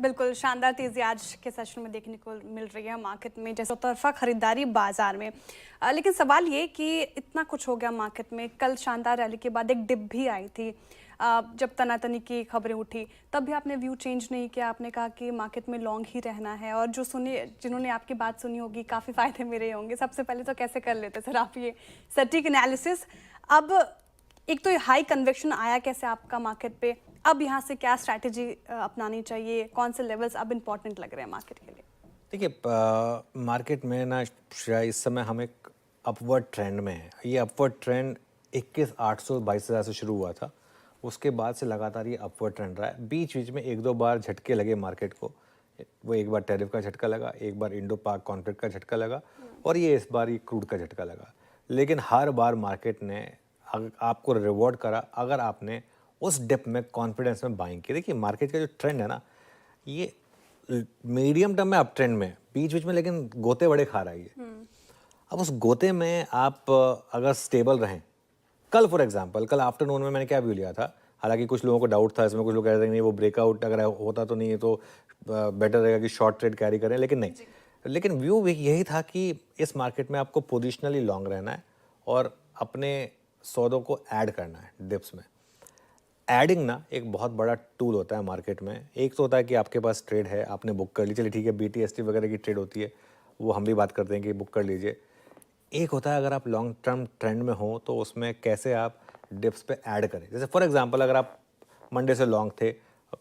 बिल्कुल शानदार तेज़ी आज के सेशन में देखने को मिल रही है मार्केट में, जैसे तरफा खरीदारी बाजार में। लेकिन सवाल ये कि इतना कुछ हो गया मार्केट में, कल शानदार रैली के बाद एक डिप भी आई थी। जब तनातनी की खबरें उठी तब भी आपने व्यू चेंज नहीं किया, आपने कहा कि मार्केट में लॉन्ग ही रहना है। और जिन्होंने आपकी बात सुनी होगी काफ़ी फ़ायदे मेरे होंगे। सबसे पहले तो कैसे कर लेते सर आप ये सटीक एनालिसिस? अब एक तो हाई कन्विक्शन आया कैसे आपका मार्केट पे, अब यहाँ से क्या स्ट्रैटेजी अपनानी चाहिए, कौन से लेवल्स अब इम्पोर्टेंट लग रहे हैं मार्केट के लिए? देखिए, मार्केट में ना श्रेया इस समय हम एक अपवर्ड ट्रेंड में है। ये अपवर्ड ट्रेंड 21,800-22,000 से शुरू हुआ था, उसके बाद से लगातार ये अपवर्ड ट्रेंड रहा है। बीच बीच में एक दो बार झटके लगे मार्केट को, वो एक बार टैरिफ का झटका लगा, एक बार इंडो पाक कॉन्फ्लिक्ट का झटका लगा, और ये इस बार ये क्रूड का झटका लगा। लेकिन हर बार मार्केट ने आपको रिवॉर्ड करा अगर आपने उस डिप में कॉन्फिडेंस में बाइंग की। देखिए मार्केट का जो ट्रेंड है ना, ये मीडियम टर्म में अप ट्रेंड में, बीच बीच में लेकिन गोते बड़े खा रहा है ये। अब उस गोते में आप अगर स्टेबल रहें, कल फॉर एग्जांपल कल आफ्टरनून में मैंने क्या व्यू लिया था, हालांकि कुछ लोगों को डाउट था इसमें, कुछ लोग कह रहे थे नहीं वो ब्रेकआउट अगर होता तो नहीं है तो बेटर रहेगा कि शॉर्ट ट्रेड कैरी करें, लेकिन नहीं। लेकिन व्यू यही था कि इस मार्केट में आपको पोजिशनली लॉन्ग रहना है और अपने सौदों को ऐड करना है डिप्स में। एडिंग ना एक बहुत बड़ा टूल होता है मार्केट में। एक तो होता है कि आपके पास ट्रेड है, आपने बुक कर ली, चलिए ठीक है, BTST वगैरह की ट्रेड होती है, वो हम भी बात करते हैं कि बुक कर लीजिए। एक होता है अगर आप लॉन्ग टर्म ट्रेंड में हो तो उसमें कैसे आप डिप्स पे ऐड करें। जैसे फॉर एग्जांपल अगर आप मंडे से लॉन्ग थे,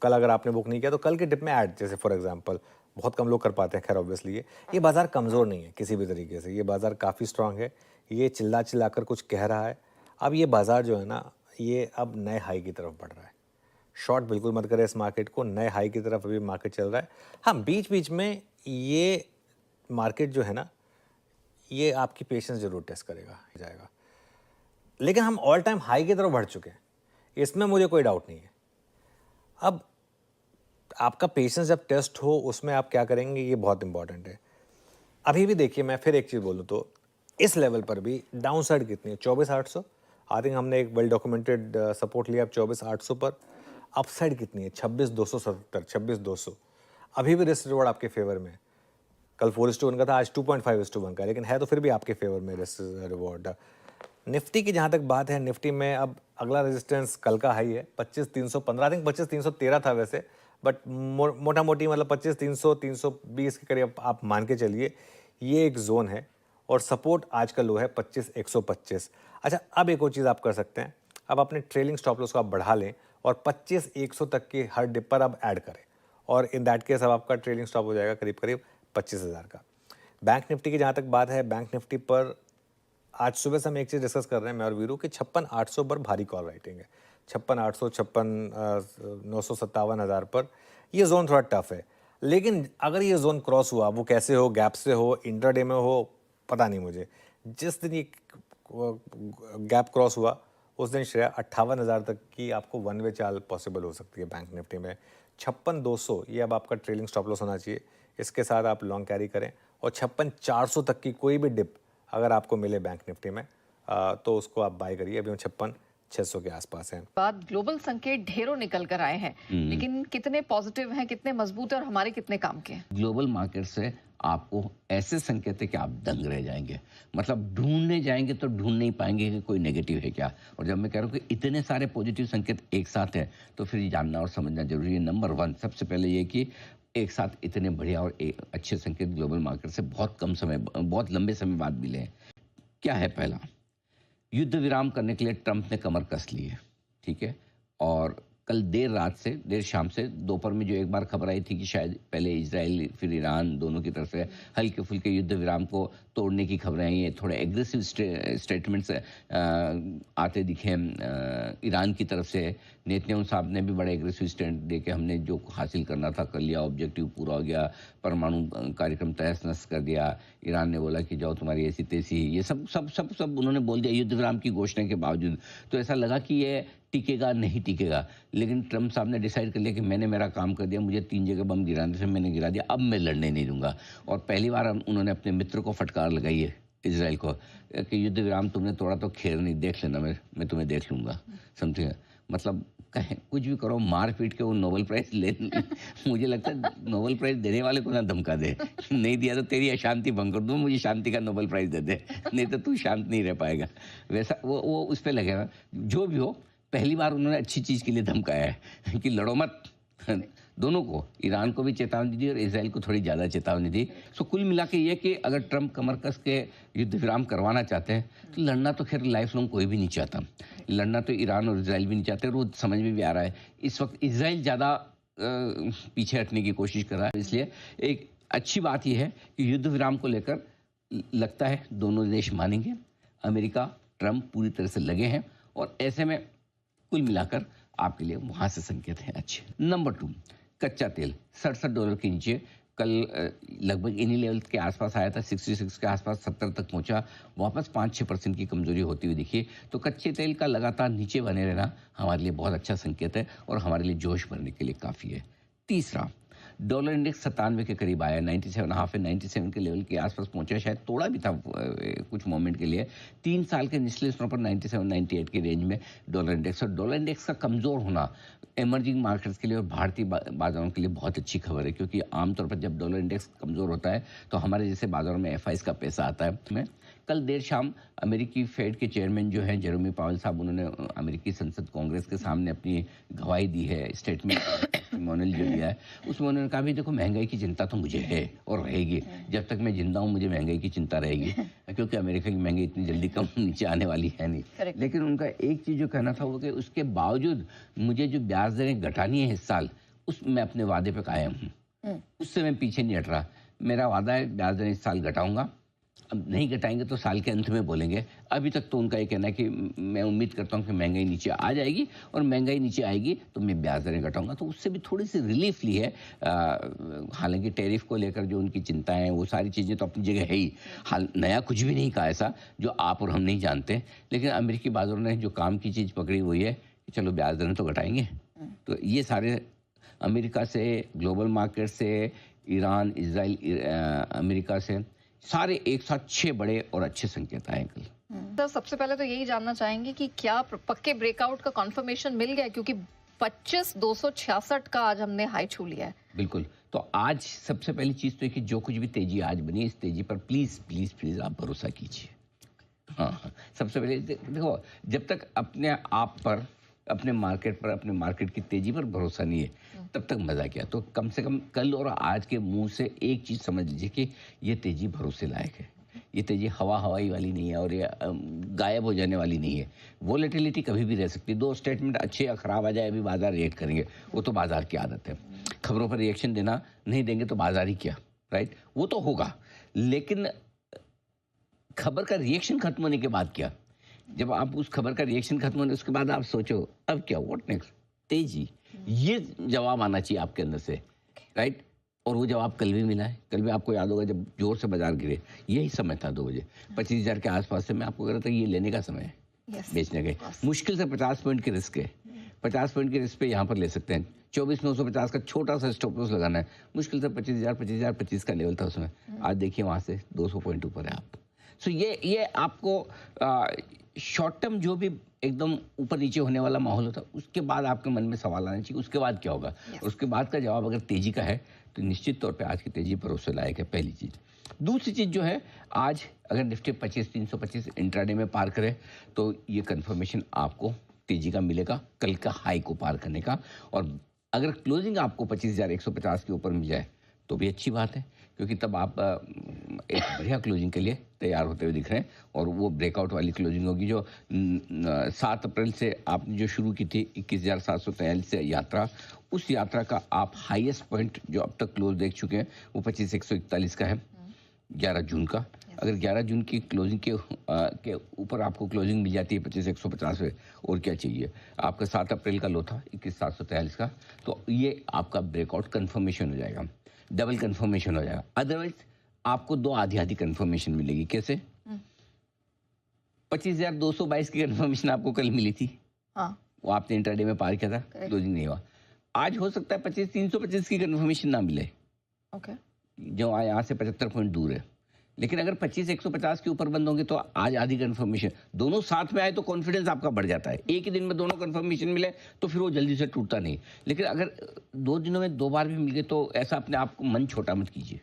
कल अगर आपने बुक नहीं किया तो कल के डिप में ऐड, जैसे फॉर एग्जांपल बहुत कम लोग कर पाते हैं, खैर ऑब्वियसली ये बाज़ार कमज़ोर नहीं है किसी भी तरीके से, ये बाज़ार काफ़ी स्ट्रांग है, ये चिल्ला कर कुछ कह रहा है। अब ये बाज़ार जो है ना, ये अब नए हाई की तरफ बढ़ रहा है। शॉर्ट बिल्कुल मत करें इस मार्केट को, नए हाई की तरफ अभी मार्केट चल रहा है। हाँ, बीच बीच में ये मार्केट जो है ना, ये आपकी पेशेंस जरूर टेस्ट करेगा जाएगा, लेकिन हम ऑल टाइम हाई की तरफ बढ़ चुके हैं, इसमें मुझे कोई डाउट नहीं है। अब आपका पेशेंस जब टेस्ट हो उसमें आप क्या करेंगे, ये बहुत इंपॉर्टेंट है। अभी भी देखिए, मैं फिर एक चीज़ बोलूँ तो इस लेवल पर भी डाउन साइड कितनी है, 24,800। आई थिंक हमने एक वेल डॉक्यूमेंटेड सपोर्ट लिया 24,800 पर। अपसाइड कितनी है, 26,270, 26,200। अभी भी रिस्क रिवॉर्ड आपके फेवर में है। कल 4:1 का था, आज 2.5:1 का, लेकिन है तो फिर भी आपके फेवर में रिस्क रिवॉर्ड। निफ्टी की जहाँ तक बात है, निफ्टी में अब अगला रेजिस्टेंस कल का हाई है 25,315। आई थिंक 25,313 था वैसे, बट मोटा मोटी मतलब 25,300 320 के करीब आप मान के चलिए, ये एक जोन है। और सपोर्ट आज का लो है 25,125। अच्छा, अब एक और चीज़ आप कर सकते हैं, अब अपने ट्रेलिंग स्टॉप लॉस को आप बढ़ा लें और 25,100 तक की हर डिप पर आप ऐड करें, और इन दैट केस अब आपका ट्रेलिंग स्टॉप हो जाएगा करीब करीब 25,000 का। बैंक निफ्टी की जहाँ तक बात है, बैंक निफ्टी पर आज सुबह से हम एक चीज़ डिस्कस कर रहे हैं मैं और वीरू कि 56,800 पर भारी कॉल राइटिंग है। 56,800, 56,900, 57,000 पर ये जोन थोड़ा टफ है। लेकिन अगर ये जोन क्रॉस हुआ, वो कैसे हो, गैप से हो, इंट्राडे में हो, पता नहीं मुझे। जिस दिन ये गैप क्रॉस हुआ उस दिन श्रेया 58,000 तक की आपको वन वे चाल पॉसिबल हो सकती है बैंक निफ्टी में। 56,200 ये अब आपका ट्रेलिंग स्टॉप लॉस होना चाहिए, इसके साथ आप लॉन्ग कैरी करें। और 56,400 तक की कोई भी डिप अगर आपको मिले बैंक निफ्टी में तो उसको आप बाय करिए। अभी हम 56,600 के आसपास हैं। बाद ग्लोबल संकेत ढेरों निकल कर आए हैं, लेकिन कितने पॉजिटिव हैं, कितने मजबूत हैं और हमारे कितने काम के हैं? ग्लोबल मार्केट से आपको ऐसे संकेत है कि आप दंग रह जाएंगे। मतलब ढूंढने जाएंगे तो ढूंढ नहीं पाएंगे कि कोई नेगेटिव है क्या। और जब मैं कह रहा हूँ कि इतने सारे पॉजिटिव संकेत एक साथ हैं, तो फिर ये जानना और समझना जरूरी है। नंबर 1 सबसे पहले ये कि एक साथ इतने बढ़िया और अच्छे संकेत ग्लोबल मार्केट से बहुत लंबे समय बाद मिले हैं। क्या है? पहला, युद्ध विराम करने के लिए ट्रंप ने कमर कस ली है, ठीक है। और कल देर शाम से दोपहर में जो एक बार खबर आई थी कि शायद पहले इजराइल फिर ईरान दोनों की तरफ से हल्के फुल्के युद्ध विराम को तोड़ने की खबरें आई हैं। थोड़े एग्रेसिव स्टेटमेंट्स आते दिखे ईरान की तरफ से। नेतन्याहू साहब ने भी बड़े एग्रेसिव स्टैंड दे के हमने जो हासिल करना था कर लिया, ऑब्जेक्टिव पूरा हो गया, परमाणु कार्यक्रम तहस नहस कर दिया। ईरान ने बोला कि जाओ तुम्हारी ऐसी तैसी, ये सब उन्होंने बोल दिया युद्ध विराम की घोषणा के बावजूद। तो ऐसा लगा कि ये टिकेगा नहीं टिकेगा, लेकिन ट्रंप साहब ने डिसाइड कर लिया कि मैंने मेरा काम कर दिया, मुझे 3 जगह बम गिराने से मैंने गिरा दिया, अब मैं लड़ने नहीं दूंगा। और पहली बार उन्होंने अपने मित्र को फटकार लगाई है, इजराइल को, कि युद्ध विराम तुमने तोड़ा तो खेर नहीं, देख लेना, मैं तुम्हें देख लूंगा। समझे? मतलब कहें कुछ भी करो, मार पीट के वो नोबेल प्राइज ले मुझे लगता है नोबेल प्राइज देने वाले को ना धमका दे, नहीं दिया तो तेरी अशांति भंग कर दूं, मुझे शांति का नोबेल प्राइज दे दे, नहीं तो तू शांत नहीं रह पाएगा। वैसा वो उस पर लगेगा। जो भी हो, पहली बार उन्होंने अच्छी चीज़ के लिए धमकाया है कि लड़ो मत। दोनों को, ईरान को भी चेतावनी दी और इजराइल को थोड़ी ज़्यादा चेतावनी दी। सो कुल मिला के ये कि अगर ट्रंप कमर कस के युद्ध विराम करवाना चाहते हैं तो लड़ना तो खैर लाइफ लॉन्ग कोई भी नहीं चाहता, लड़ना तो ईरान और इजराइल भी नहीं चाहते। और वो समझ में भी आ रहा है इस वक्त इजराइल ज़्यादा पीछे हटने की कोशिश कर रहा है। इसलिए एक अच्छी बात यह है कि युद्ध विराम को लेकर लगता है दोनों देश मानेंगे। अमेरिका, ट्रंप पूरी तरह से लगे हैं और ऐसे में कुल मिलाकर आपके लिए वहाँ से संकेत हैं अच्छे। नंबर 2, कच्चा तेल $67 के नीचे कल लगभग इन्हीं लेवल के आसपास आया था, 66 के आसपास, 70 तक पहुंचा, वापस 5-6% की कमजोरी होती हुई दिखी। तो कच्चे तेल का लगातार नीचे बने रहना हमारे लिए बहुत अच्छा संकेत है और हमारे लिए जोश भरने के लिए काफ़ी है। तीसरा, डॉलर इंडेक्स 97 के करीब आया, 97.5 है, 97 के लेवल के आसपास पहुंचा, शायद तोड़ा भी था कुछ मोमेंट के लिए। 3 साल के निचले स्तरों पर 97-98 के रेंज में डॉलर इंडेक्स, और डॉलर इंडेक्स का कमज़ोर होना इमर्जिंग मार्केट्स के लिए और भारतीय बाजारों के लिए बहुत अच्छी खबर है, क्योंकि आमतौर पर जब डॉलर इंडेक्स कमज़ोर होता है तो हमारे जैसे बाजारों में एफआईज का पैसा आता है। कल देर शाम अमेरिकी फेड के चेयरमैन जो हैं जेरोमी पावेल साहब, उन्होंने अमेरिकी संसद कांग्रेस के सामने अपनी गवाही दी है, स्टेटमेंट मॉनल जो दिया है, उसमें उन्होंने कहा भी देखो महंगाई की चिंता तो मुझे है और रहेगी, जब तक मैं जिंदा हूँ मुझे महंगाई की चिंता रहेगी, क्योंकि अमेरिका की महंगाई इतनी जल्दी कम नीचे आने वाली है नहीं। लेकिन उनका एक चीज़ जो कहना था वो कि उसके बावजूद मुझे जो ब्याज दरें घटानी है इस साल, मैं अपने वादे पर कायम हूँ, उससे मैं पीछे नहीं हट रहा। मेरा वादा है ब्याज दरें इस साल घटाऊंगा, अब नहीं घटाएंगे तो साल के अंत में बोलेंगे। अभी तक तो उनका ये कहना है कि मैं उम्मीद करता हूँ कि महंगाई नीचे आ जाएगी और महंगाई नीचे आएगी तो मैं ब्याज दरें घटाऊंगा, तो उससे भी थोड़ी सी रिलीफ ली है। हालांकि टैरिफ को लेकर जो उनकी चिंताएं हैं वो सारी चीज़ें तो अपनी जगह है ही, हाल नया कुछ भी नहीं कहा ऐसा जो आप और हम नहीं जानते, लेकिन अमेरिकी बाजारों ने जो काम की चीज़ पकड़ी हुई है कि चलो ब्याज दरें तो घटाएंगे। तो ये सारे अमेरिका से, ग्लोबल मार्केट से, ईरान, इजराइल, अमेरिका से सारे एक साथ 6 बड़े और अच्छे संकेत आए कल। सर सबसे पहले तो यही जानना चाहेंगे कि क्या पक्के ब्रेकआउट का कंफर्मेशन मिल गया, क्योंकि 25,266 का आज हमने हाई छू लिया है। बिल्कुल, तो आज सबसे पहली चीज तो है कि जो कुछ भी तेजी आज बनी, इस तेजी पर प्लीज प्लीज प्लीज आप भरोसा कीजिए। हाँ, सबसे पहले देखो, जब तक अपने आप पर, अपने मार्केट पर, अपने मार्केट की तेजी पर भरोसा नहीं है तब तक मजा क्या। तो कम से कम कल और आज के मुंह से एक चीज समझ लीजिए कि ये तेजी भरोसे लायक है, ये तेजी हवाई वाली नहीं है और ये गायब हो जाने वाली नहीं है। वोलेटिलिटी कभी भी रह सकती है, 2 स्टेटमेंट अच्छे या खराब आ जाए अभी बाजार रिएक्ट करेंगे, वो तो बाजार की आदत है। खबरों पर रिएक्शन देना नहीं देंगे तो बाजार ही क्या, राइट, वो तो होगा। लेकिन खबर का रिएक्शन खत्म होने के बाद क्या, जब आप उस खबर का रिएक्शन खत्म होने उसके बाद आप सोचो अब क्या, व्हाट नेक्स्ट, तेजी, ये जवाब आना चाहिए आपके अंदर से, राइट। और वो जवाब कल भी मिला है। कल भी आपको याद होगा जब जोर से बाजार गिरे, यही समय था 2 बजे, 25,000 के आसपास से मैं आपको कह रहा था ये लेने का समय है, बेचने का। मुश्किल से 50 पॉइंट की रिस्क है, 50 पॉइंट की रिस्क पे यहाँ पर ले सकते हैं। 24,950 का छोटा सा स्टॉप लॉस लगाना है, मुश्किल से 25,025 का लेवल था उसमें, आज देखिए वहाँ से 200 पॉइंट ऊपर है आप। सो ये आपको शॉर्ट टर्म जो भी एकदम ऊपर नीचे होने वाला माहौल होता है उसके बाद आपके मन में सवाल आना चाहिए, उसके बाद क्या होगा। उसके बाद का जवाब अगर तेजी का है तो निश्चित तौर पे आज की तेजी भरोसे लायक है, पहली चीज़। दूसरी चीज़ जो है, आज अगर निफ्टी 25,325 इंट्राडे में पार करे तो ये कंफर्मेशन आपको तेजी का मिलेगा, कल का हाई को पार करने का। और अगर क्लोजिंग आपको 25,150 के ऊपर मिल जाए तो भी अच्छी बात है, क्योंकि तब आप एक बढ़िया क्लोजिंग के लिए तैयार होते हुए दिख रहे हैं। और वो ब्रेकआउट वाली क्लोजिंग होगी जो 7 अप्रैल से आपने जो शुरू की थी 21,743 से यात्रा, उस यात्रा का आप हाईएस्ट पॉइंट जो अब तक क्लोज देख चुके हैं वो 25,141 का है 11 जून का। अगर 11 जून की क्लोजिंग के ऊपर आपको क्लोजिंग मिल जाती है 25,150 पे, और क्या चाहिए। आपका 7 अप्रैल का लो था 21,743 का, तो ये आपका ब्रेकआउट कंफर्मेशन हो जाएगा, डबल कंफर्मेशन हो जाएगा। अदरवाइज आपको 2 आधी कंफर्मेशन मिलेगी। कैसे? 25,222 की कंफर्मेशन आपको कल मिली थी, हाँ, वो आपने इंट्राडे में पार किया था, क्लोजिंग नहीं हुआ। आज हो सकता है 25,325 की कंफर्मेशन ना मिले, ओके, जो यहाँ से 75 पॉइंट दूर है। लेकिन अगर 25 150 के ऊपर बंद होंगे तो आज आधी कंफर्मेशन, दोनों साथ में आए तो कॉन्फिडेंस आपका बढ़ जाता है। एक ही दिन में दोनों कंफर्मेशन मिले तो फिर वो जल्दी से टूटता नहीं। लेकिन अगर 2 दिनों में 2 बार भी मिल गए तो ऐसा अपने आप को मन छोटा मत कीजिए,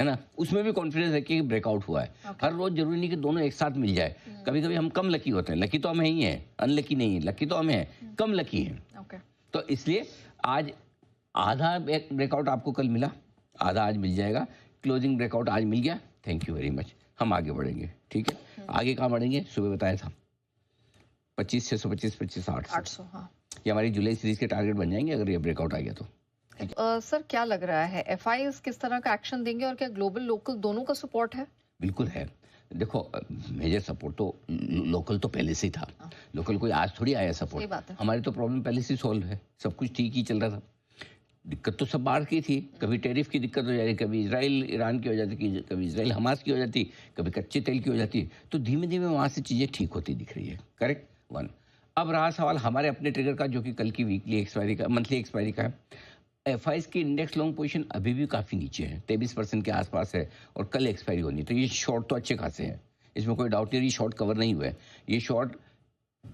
है ना। उसमें भी कॉन्फिडेंस है कि ब्रेकआउट हुआ है। हर रोज जरूरी नहीं कि दोनों एक साथ मिल जाए। कभी कभी हम कम लकी होते हैं, लकी तो हम ही हैं, अनलकी नहीं है, लकी तो हम हैं, कम लकी हैं। तो इसलिए आज आधा ब्रेकआउट आपको कल मिला, आधा आज मिल जाएगा। क्लोजिंग ब्रेकआउट आज मिल गया, थैंक यू वेरी मच। हम आगे बढ़ेंगे, ठीक है। आगे कहाँ बढ़ेंगे, सुबह बताया था 25 625 25 800। हाँ। ये हमारी जुलाई सीरीज के टारगेट बन जाएंगे अगर ये ब्रेकआउट आ गया तो। सर क्या लग रहा है, एफआईआईज किस तरह का एक्शन देंगे और क्या ग्लोबल लोकल दोनों का सपोर्ट है? बिल्कुल है। देखो मेजर सपोर्ट तो लोकल तो पहले से ही था। लोकल कोई आज थोड़ी आया सही सपोर्ट। बात है। हमारी तो प्रॉब्लम पहले से सॉल्व है, सब कुछ ठीक ही चल रहा था। दिक्कत तो सब बाहर की थी, कभी टैरिफ की दिक्कत हो जाती, कभी इजराइल ईरान की हो जाती, कभी इजराइल हमास की हो जाती, कभी कच्चे तेल की हो जाती। तो धीमे धीमे वहाँ से चीज़ें ठीक होती दिख रही है। करेक्ट 1। अब रहा सवाल हमारे अपने ट्रिगर का, जो कि कल की वीकली एक्सपायरी का, मंथली एक्सपायरी का है। एफआईज की इंडेक्स लॉन्ग पोजीशन अभी भी काफ़ी नीचे है, 23% के आसपास है और कल एक्सपायरी होनी। तो ये शॉर्ट तो अच्छे खासे हैं, इसमें कोई डाउट नहीं। ये शॉर्ट कवर नहीं हुए, ये शॉर्ट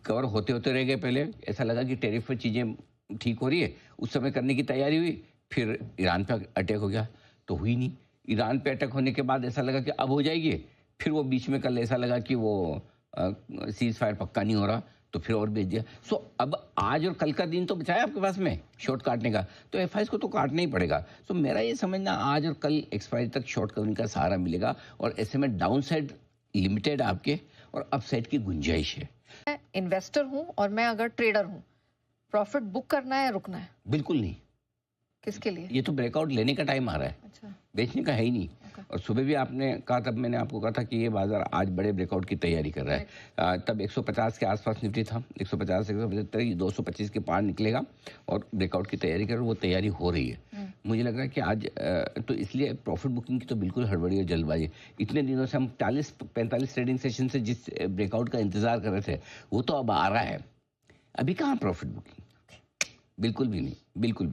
कवर होते होते रह गए। पहले ऐसा लगा कि टैरिफ पर चीज़ें ठीक हो रही है, उस समय करने की तैयारी हुई, फिर ईरान पे अटैक हो गया तो हुई नहीं। ईरान पे अटैक होने के बाद ऐसा लगा कि अब हो जाएगी, फिर वो बीच में कल ऐसा लगा कि वो सीज फायर पक्का नहीं हो रहा तो फिर और भेज दिया। सो अब आज और कल का दिन तो बचा है आपके पास में शॉर्ट काटने का, तो एफआईज को तो काटना ही पड़ेगा। सो मेरा ये समझना आज और कल एक्सपायरी तक शॉर्ट कवरिंग का सहारा मिलेगा और ऐसे में डाउन साइड लिमिटेड आपके और अप साइड की गुंजाइश है। मैं इन्वेस्टर हूँ और मैं अगर ट्रेडर हूँ, प्रॉफिट बुक करना है या रुकना है? बिल्कुल नहीं। किसके लिए? ये तो ब्रेकआउट लेने का टाइम आ रहा है, अच्छा, बेचने का है ही नहीं। और सुबह भी आपने कहा, तब मैंने आपको कहा था कि ये बाजार आज बड़े ब्रेकआउट की तैयारी कर रहा है। तब 150 के आसपास निफ्टी था, 150 175 225 के पार निकलेगा और ब्रेकआउट की तैयारी कर, वो तैयारी हो रही है। मुझे लग रहा है कि आज तो इसलिए प्रॉफिट बुकिंग की तो बिल्कुल हड़बड़ी और जल्दबाजी। इतने दिनों से हम 40-45 ट्रेडिंग सेशन से जिस ब्रेकआउट का इंतजार कर रहे थे वो तो अब आ रहा है। अभी कहाँ प्रॉफिट बुकिंग, बिल्कुल भी नहीं, बिल्कुल भी नहीं।